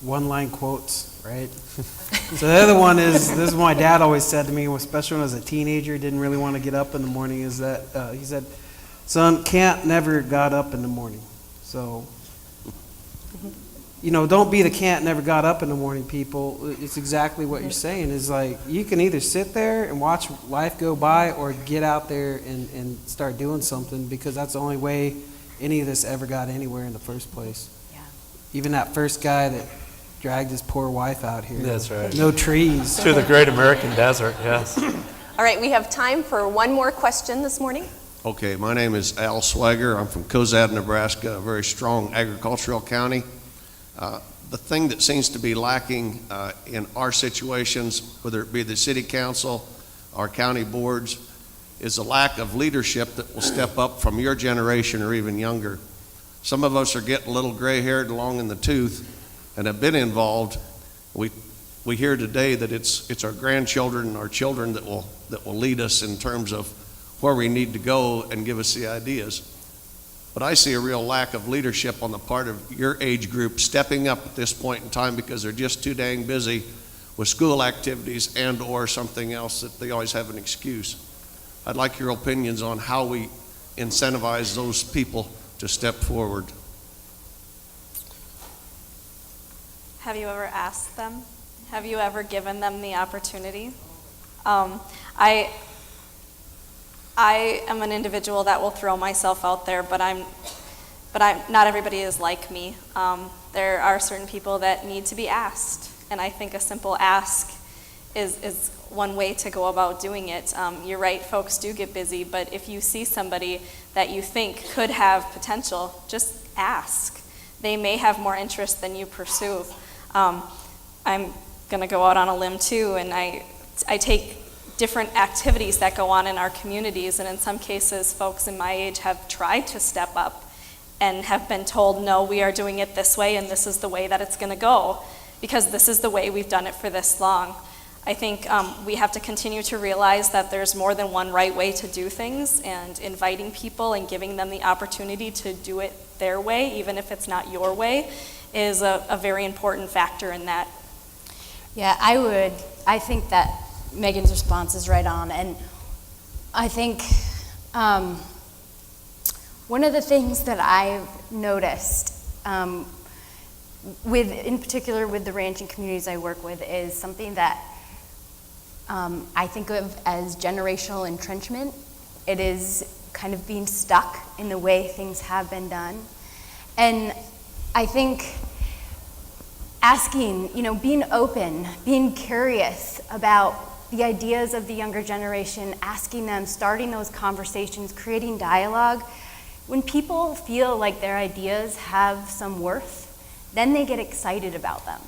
one-line quotes, right? So the other one is, this is what my dad always said to me, especially when I was a teenager, didn't really want to get up in the morning, is that he said, son, can't never got up in the morning. So, don't be the can't never got up in the morning people. It's exactly what you're saying, is like, you can either sit there and watch life go by, or get out there and start doing something, because that's the only way any of this ever got anywhere in the first place. Yeah. Even that first guy that dragged his poor wife out here. That's right. No trees. To the great American desert, yes. All right, we have time for one more question this morning. Okay, my name is Al Swagger. I'm from Cozad, Nebraska, a very strong agricultural county. The thing that seems to be lacking in our situations, whether it be the city council, our county boards, is a lack of leadership that will step up from your generation or even younger. Some of us are getting a little gray-haired, long in the tooth, and have been involved. We hear today that it's our grandchildren and our children that will lead us in terms of where we need to go and give us the ideas. But I see a real lack of leadership on the part of your age group stepping up at this point in time, because they're just too dang busy with school activities and or something else that they always have an excuse. I'd like your opinions on how we incentivize those people to step forward. Have you ever asked them? Have you ever given them the opportunity? I am an individual that will throw myself out there, but not everybody is like me. There are certain people that need to be asked, and I think a simple ask is one way to go about doing it. You're right, folks do get busy, but if you see somebody that you think could have potential, just ask. They may have more interest than you pursue. I'm going to go out on a limb too, and I take different activities that go on in our communities, and in some cases, folks in my age have tried to step up and have been told, no, we are doing it this way, and this is the way that it's going to go, because this is the way we've done it for this long. I think we have to continue to realize that there's more than one right way to do things, and inviting people and giving them the opportunity to do it their way, even if it's not your way, is a very important factor in that. Yeah, I think that Megan's response is right on, and I think One of the things that I've noticed, in particular with the ranching communities I work with, is something that I think of as generational entrenchment. It is kind of being stuck in the way things have been done. And I think asking, being open, being curious about the ideas of the younger generation, asking them, starting those conversations, creating dialogue. When people feel like their ideas have some worth, then they get excited about them.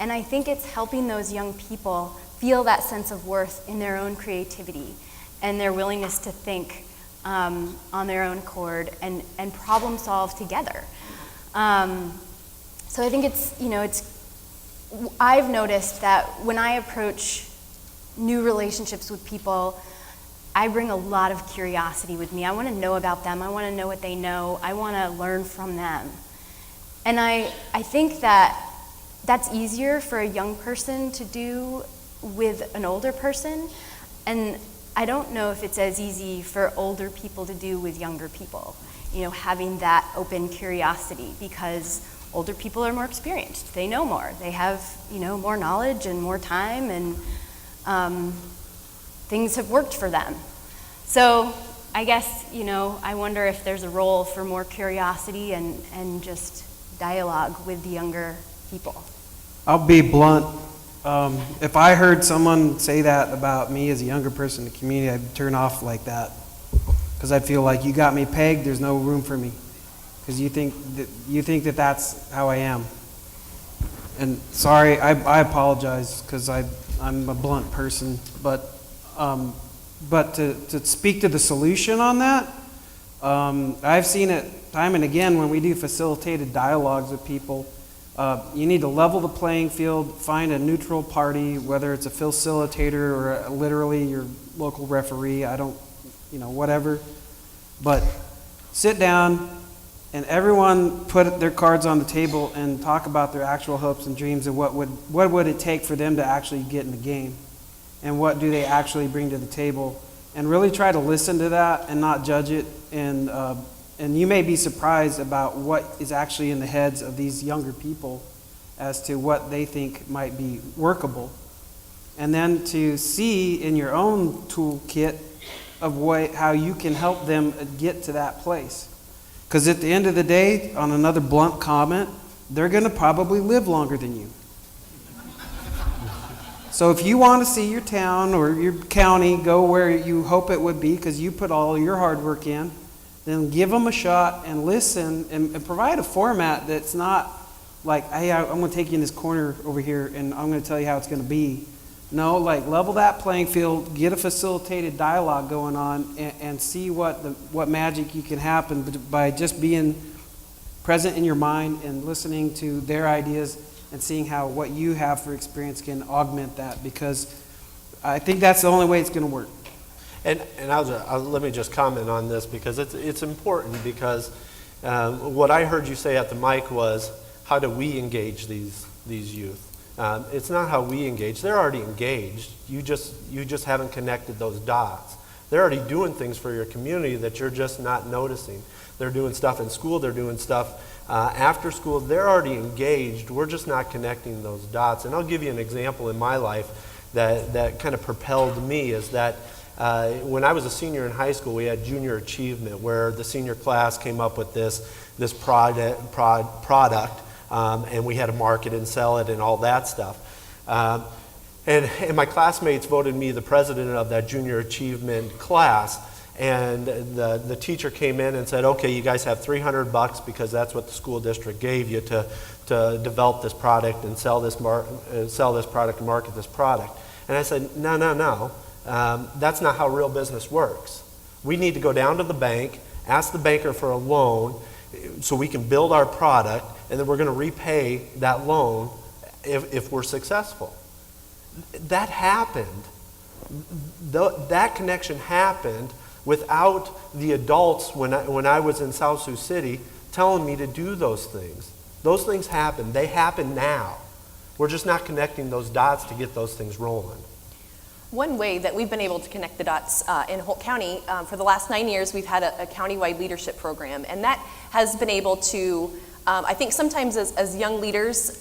And I think it's helping those young people feel that sense of worth in their own creativity and their willingness to think on their own accord and problem solve together. So I think I've noticed that when I approach new relationships with people, I bring a lot of curiosity with me. I want to know about them. I want to know what they know. I want to learn from them. And I think that's easier for a young person to do with an older person. And I don't know if it's as easy for older people to do with younger people, having that open curiosity, because older people are more experienced. They know more. They have, more knowledge and more time, and things have worked for them. So I guess, I wonder if there's a role for more curiosity and just dialogue with the younger people. I'll be blunt. If I heard someone say that about me as a younger person in the community, I'd turn off like that, because I feel like you got me pegged. There's no room for me, because you think that that's how I am. And sorry, I apologize, because I'm a blunt person. But to speak to the solution on that, I've seen it time and again when we do facilitated dialogues with people. You need to level the playing field, find a neutral party, whether it's a facilitator or literally your local referee, whatever. But sit down and everyone put their cards on the table and talk about their actual hopes and dreams and what would it take for them to actually get in the game, and what do they actually bring to the table, and really try to listen to that and not judge it. And you may be surprised about what is actually in the heads of these younger people as to what they think might be workable. And then to see in your own toolkit of how you can help them get to that place. Because at the end of the day, on another blunt comment, they're going to probably live longer than you. So if you want to see your town or your county go where you hope it would be because you put all your hard work in, then give them a shot and listen and provide a format that's not like, hey, I'm going to take you in this corner over here and I'm going to tell you how it's going to be. No, like level that playing field, get a facilitated dialogue going on, and see what magic you can happen by just being present in your mind and listening to their ideas and seeing how what you have for experience can augment that, because I think that's the only way it's going to work. And let me just comment on this, because it's important, because what I heard you say at the mic was, how do we engage these youth? It's not how we engage. They're already engaged. You just haven't connected those dots. They're already doing things for your community that you're just not noticing. They're doing stuff in school. They're doing stuff after school. They're already engaged. We're just not connecting those dots. And I'll give you an example in my life that kind of propelled me, is that when I was a senior in high school, we had junior achievement, where the senior class came up with this product, and we had to market and sell it and all that stuff. And my classmates voted me the president of that junior achievement class. And the teacher came in and said, okay, you guys have $300 because that's what the school district gave you to develop this product and sell this product and market this product. And I said, no. That's not how real business works. We need to go down to the bank, ask the banker for a loan so we can build our product, and then we're going to repay that loan if we're successful. That happened. That connection happened without the adults when I was in South Sioux City telling me to do those things. Those things happen. They happen now. We're just not connecting those dots to get those things rolling. One way that we've been able to connect the dots in Holt County, for the last 9 years, we've had a county-wide leadership program, and that has been able to, I think sometimes as young leaders,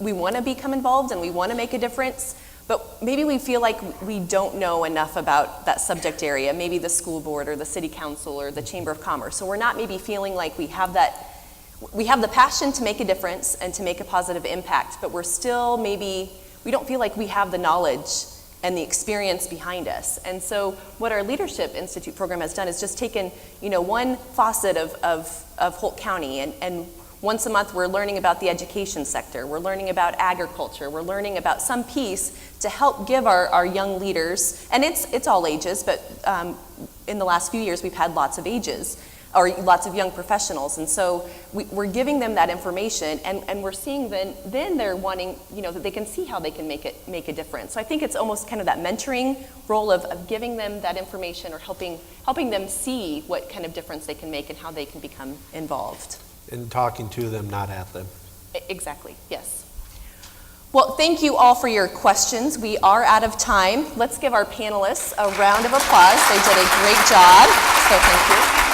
we want to become involved and we want to make a difference, but maybe we feel like we don't know enough about that subject area, maybe the school board or the city council or the Chamber of Commerce. So we're not maybe feeling like we have the passion to make a difference and to make a positive impact, but we're still we don't feel like we have the knowledge and the experience behind us. And so what our Leadership Institute program has done is just taken, one faucet of Holt County, and once a month we're learning about the education sector, we're learning about agriculture, we're learning about some piece to help give our young leaders, and it's all ages, but in the last few years we've had lots of ages, or lots of young professionals, and so we're giving them that information, and we're seeing then they're wanting, that they can see how they can make a difference. So I think it's almost kind of that mentoring role of giving them that information, or helping them see what kind of difference they can make and how they can become involved. And talking to them, not at them. Exactly, yes. Well, thank you all for your questions. We are out of time. Let's give our panelists a round of applause. They did a great job, so thank you.